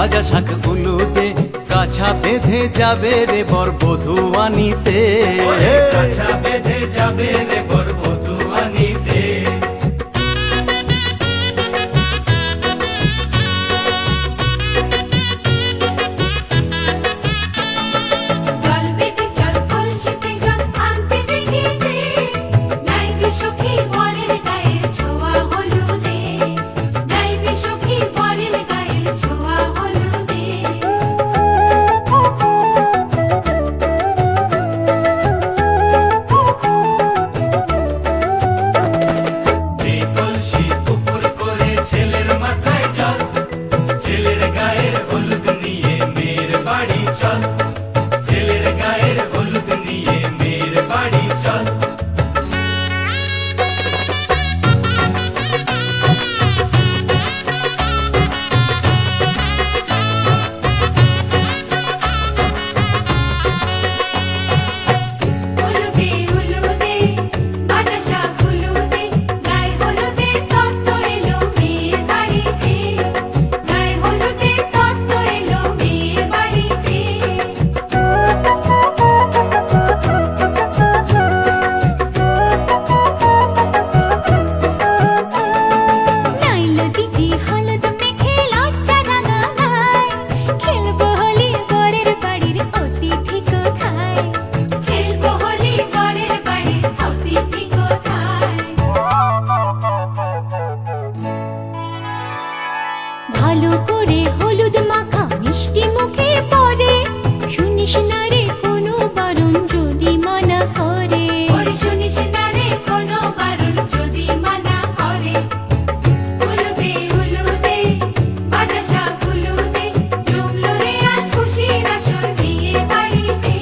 ভাজা শাক উলুদে কাছা বেঁধে যাবে রে বর বধূ আনিতে, কাছা বেঁধে যাবে রে বর বধূ আনিতে। ছেলের গায়ের হলুদ নিয়ে মেয়ের বাড়ি চল। ভালো করে হলুদ মাখা মিষ্টি মুখে পড়ে, শুনিস না রে কোনো বারণ যদি মানা করে, শুনিস না রে কোনো বারণ যদি মানা করে। হলুদে হলুদে ভাজা শাক হলুদে জমলো রে আজ খুশির আসর বিয়ে বাড়িতে।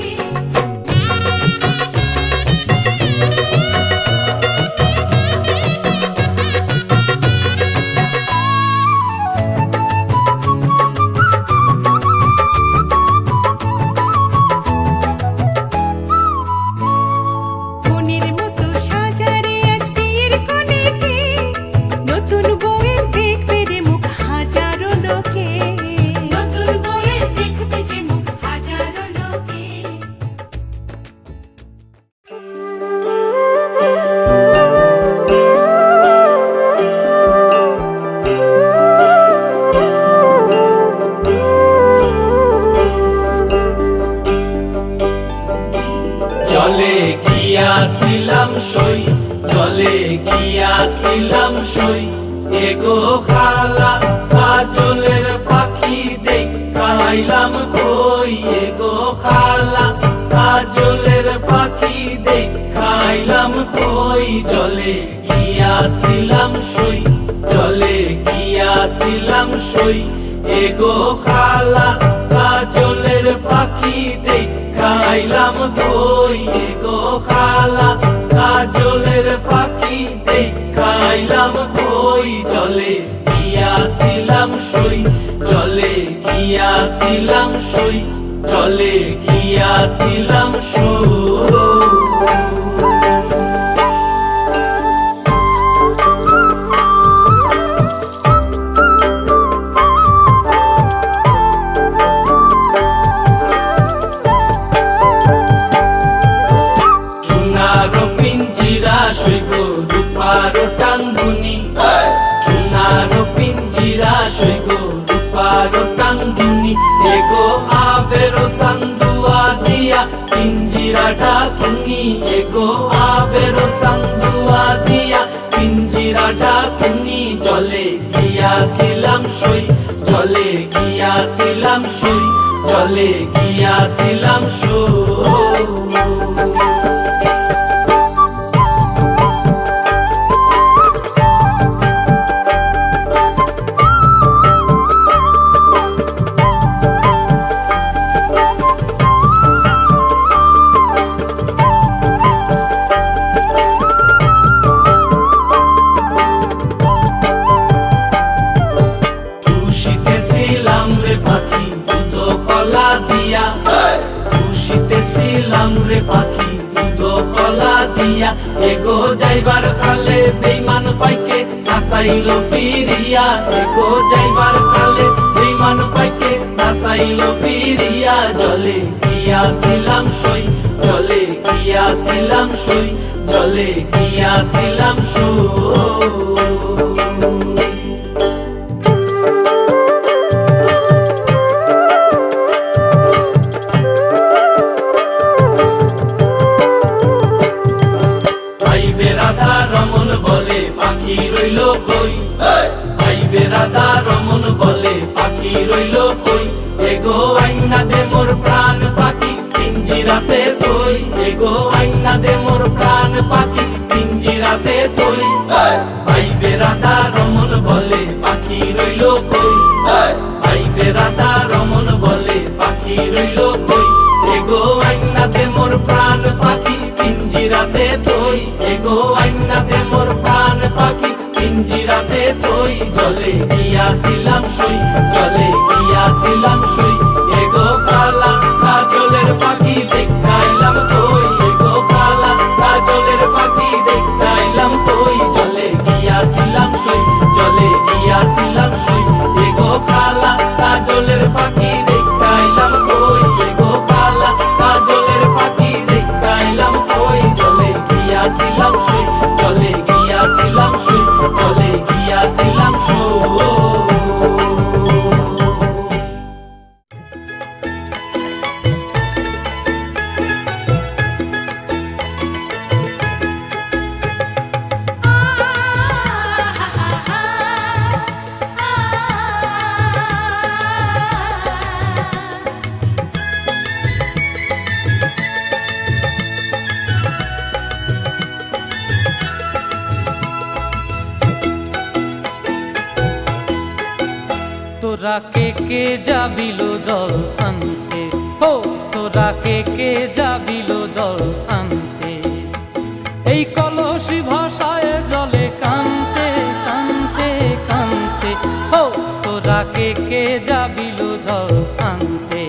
জলে গিয়াছিলাম সই, জলে গিয়াছিলাম সই, এগো খালা কাজলের পাখি দেখাইলাম কই, এগো খালা কাজলের পাখি দেখাইলাম কই। জলে গিয়াছিলাম সই, জলে গিয়াছিলাম সই, এগো খালা কাজলের পাখি দেখাইলাম কই, এগো খালা কাজলের পাখি দেখাইলাম কই। জলে গিয়াছিলাম সই, জলে গিয়াছিলাম সই, জলে গিয়াছিলাম সই। রূপার টাঙ্গুনি, সোনার পিঞ্জিরা সইগো রূপার টাঙ্গুনি, এগো আবের সান্দুয়া দিয়া পিঞ্জিরাটা খুনি, এগো আবের সান্দুয়া দিয়া পিঞ্জিরাটা খুনি। জলে গিয়াছিলাম সই, জলে গিয়াছিলাম সই, জলে গিয়াছিলাম সই। খুশিতেছিলাম রে পাখি দুধ কলা দিয়া, এগো যাইবার খালে বেইমান পাইকে হাসাইলো ফিরিয়া, এগো যাইবার খালে বিমান পাইকে নাচাইল ফিরিয়া জলে গিয়াছিলাম সই জলে গিয়াছিলাম সই জলে গিয়াছিলাম সই রাধা রমন বলে পাখি রইল কই আইবে রাধা রমন বলে পাখি রইল কই এগো আইনা দে মোর প্রাণ পাখি পিঞ্জিরাতে তুই এগো আইনা দে মোর প্রাণ পাখি পিঞ্জিরাতে তুই আইবে রাধা রমন বলে পাখি রইল কই আইবে রাধা রমন বলে পাখি রইল কই এগো আইনা দে মোর প্রাণ পাখি পিঞ্জিরাতে তুই এগো আইনা দে মোর প্রাণ পাখি পিঞ্জিরাতে তুই জলে গিয়াছিলাম সই জলে গিয়াছিলাম সই এগো কালা কাজলের পাখি দেখাইলাম তুই এগো কালা কাজলের পাখি দেখাইলাম তুই জলে গিয়াছিলাম সই জলে গিয়াছিলাম সই এগো কালা কাজলের পাখি দেখাইলাম তুই এগো কালা কাজলের পাখি দেখাইলাম তুই জলে গিয়াছিলাম সই জলে গিয়াছিলাম সই জলে গিয়াছিলাম সই তোরা কে যাবিল জল আনতে হো তোরা কে যাবিল জল আনতে এই কলসি ভাষায় জলে কানতে কানতে কানতে হো তোরা কে যাবিল জল আনতে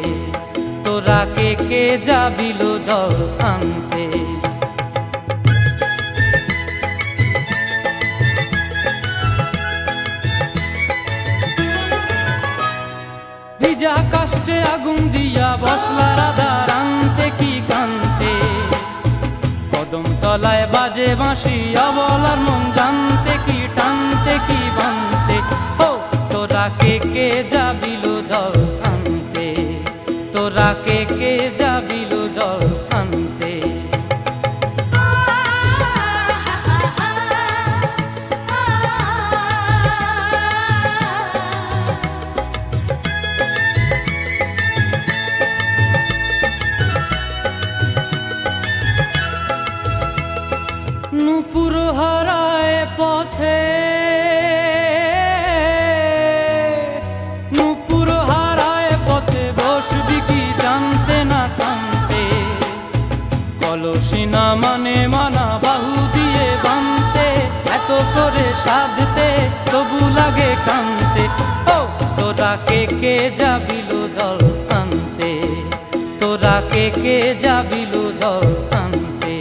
তোরা কে যাবিল জল আনতে ভিজা কাষ্টে আগুন দিয়া বসলা রাধা রানতে কি কানতে কদম তলায় বাজে বাঁশি অবলার মন জানতে কি টানতে কি বানতে ও তোরা কে যাবিল জল আনতে তোরা কে যাবিল জল আনতে নূপুর হারায় পথে নূপুর হারায় পথে বসবি কি জানতে না কানতে কলসি না মানে মানা বাহু দিয়ে বানতে এত করে সাধতে তবু লাগে কানতে ও তোরা কে যাবিল জল আনতে তোরা কে যাবিল জল আনতে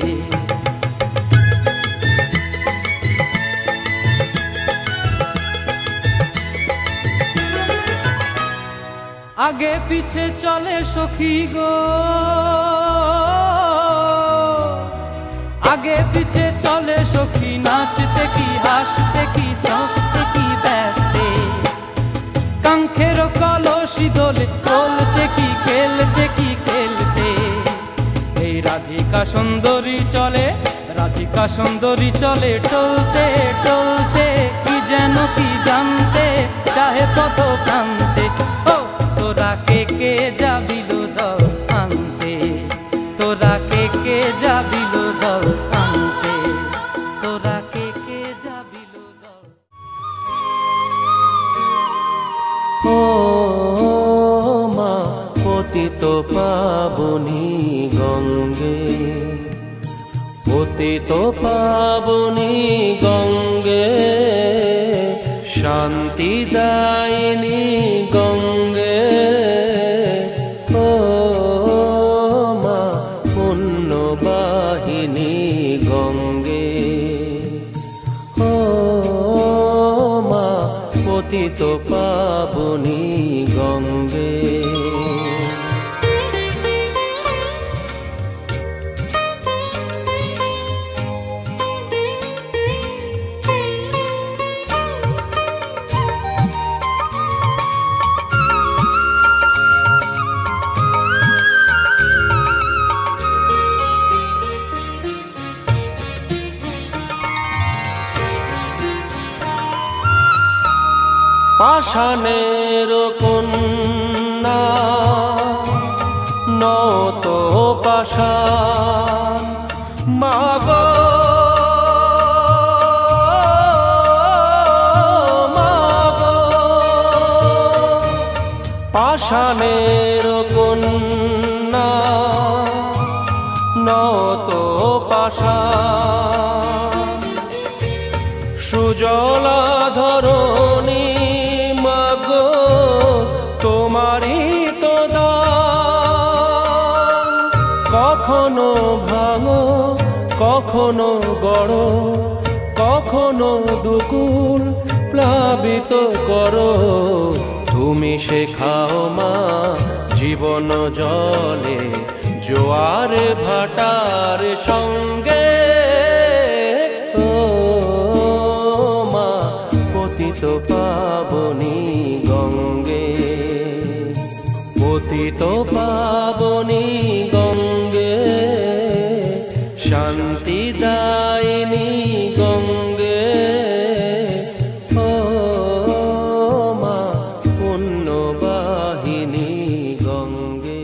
আগে পিছে চলে সখী গো আগে পিছে চলে সখী নাচতে কি হাসতে কি হাসতে কি ব্যস্তে কাঙ্ক্ষের কলসি দোলে বলতে কি খেলতে কি খেলতে এই রাধিকা সুন্দরী চলে রাধিকা সুন্দরী চলে টলতে টলতে কি যেন কি জানতে চাহে কত কানতে ও তোরা কে যাবিল জল আনতে তোরা কে যাবিল জল আনতে তোরা কে যাবিল জল ও মা পতিত পাবনী গঙ্গে পতিত পাবনী গঙ্গে শান্তিদায়িনী গঙ্গে ও মা পুণ্যবাহিনী গঙ্গে ও মা পতিত পাবনী গঙ্গে। পাষাণের কন্যা নত পাষাণ মাগ, পাষাণের কন্যা নত পাষাণ সুজলা ধরণী মাগো তোমারই তো দান। কখনো ভাঙো কখনো গড়ো কখনো দুকুল প্লাবিত করো, তুমি শেখাও মা জীবন জলে জোয়ারে ভাটার সঙ্গে। ও মা পতিত পাবনী গঙ্গে, পতিত পাবনী গঙ্গে, শান্তি দায়িনী গঙ্গে। ও মা পুণ্যবাহিনী গঙ্গে।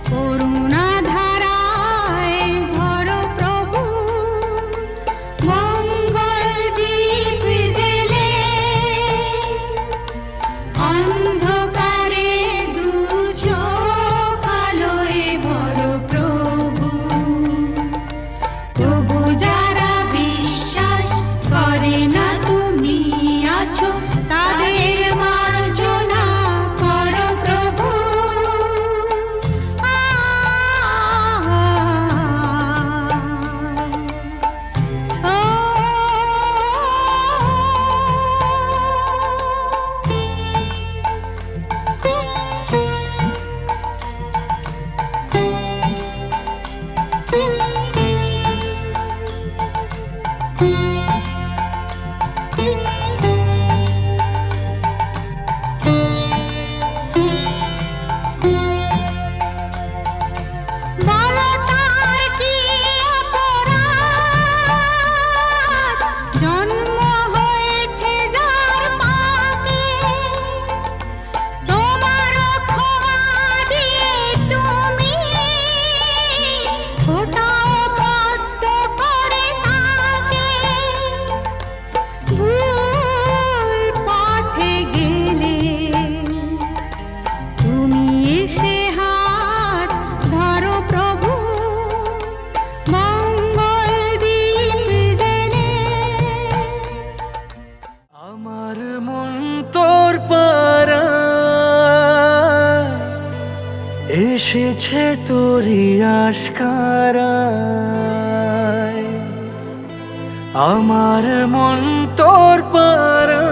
করুণা ধারায় ঝরো প্রভু। বলো তার কি অপরাধ, জন্ম হয়েছে যার পাপে, তোমার ক্ষমা দিয়ে তুমি ফোটাও পদ্ম করে তাকে। ভুল পথে গেলে তুমি এসে হাত ধরো প্রভু, মঙ্গল দীপ জেলে। আমার মন তোর পারা এসেছে তোরি আশকারায়, আমার মন তোর পারা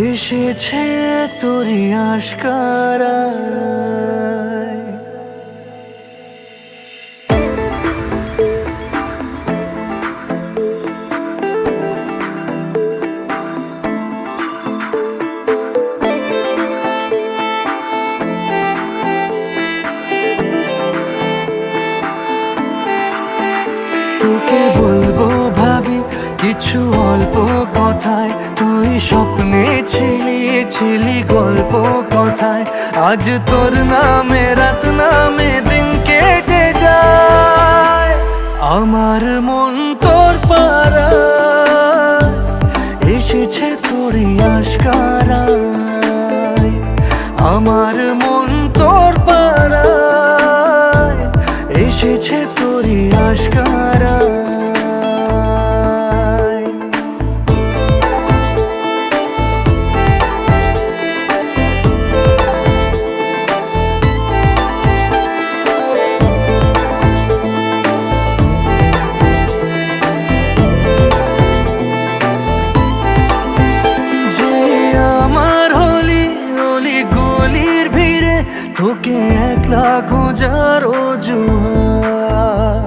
এসেছে তোরি আশকারায়। তোকে বলবো ভাবি কিছু অল্প কথায়, তুই স্বপ্নে ছিলি গল্প কথায়। আজ তোর নামে রাত নামে দিন কেটে যায়, আমার মন তোর পারা এসেছে তোরি আশকারায়, আমার মন তোর পারা এসেছে তোরি আশকারায়। যে আমার হলি অলি গলির ভিড়ে তোকে একলা খোঁজার অজুহাত,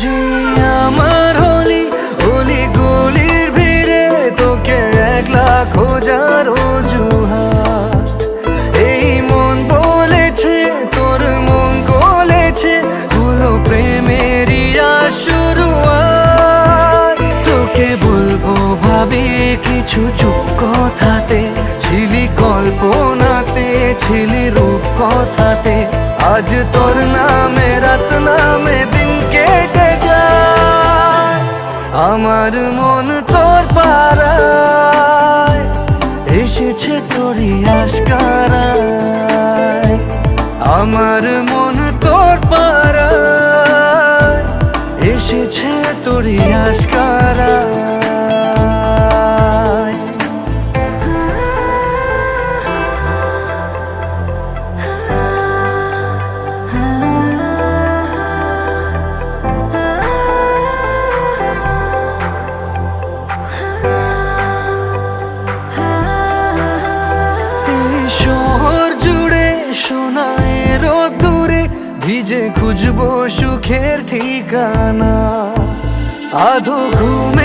যে আমার হলি অলি গলির ভিড়ে তোকে একলা খোঁজার অজুহাত। এই মন বলেছে তোর মন গলেছে, হলো প্রেমেরই শুরুয়াত। তোকে বলবো ভাবি কিছু চুপ কথাতে, ছিলি কল্পনাতে ছিলি রূপ কথাতে। আজ তোর নামে রাত নামে দিন কেটে যায়, আমার মন তোর পারায় এসেছে তোরি আশকারায়, আমার মন তোর পারায় এসেছে তোরি আশকারায়। এই শহর জুড়ে সোনায় রোদ্দুরে ভিজে খুঁজবো সুখের ঠিকানা, আধো ঘুমে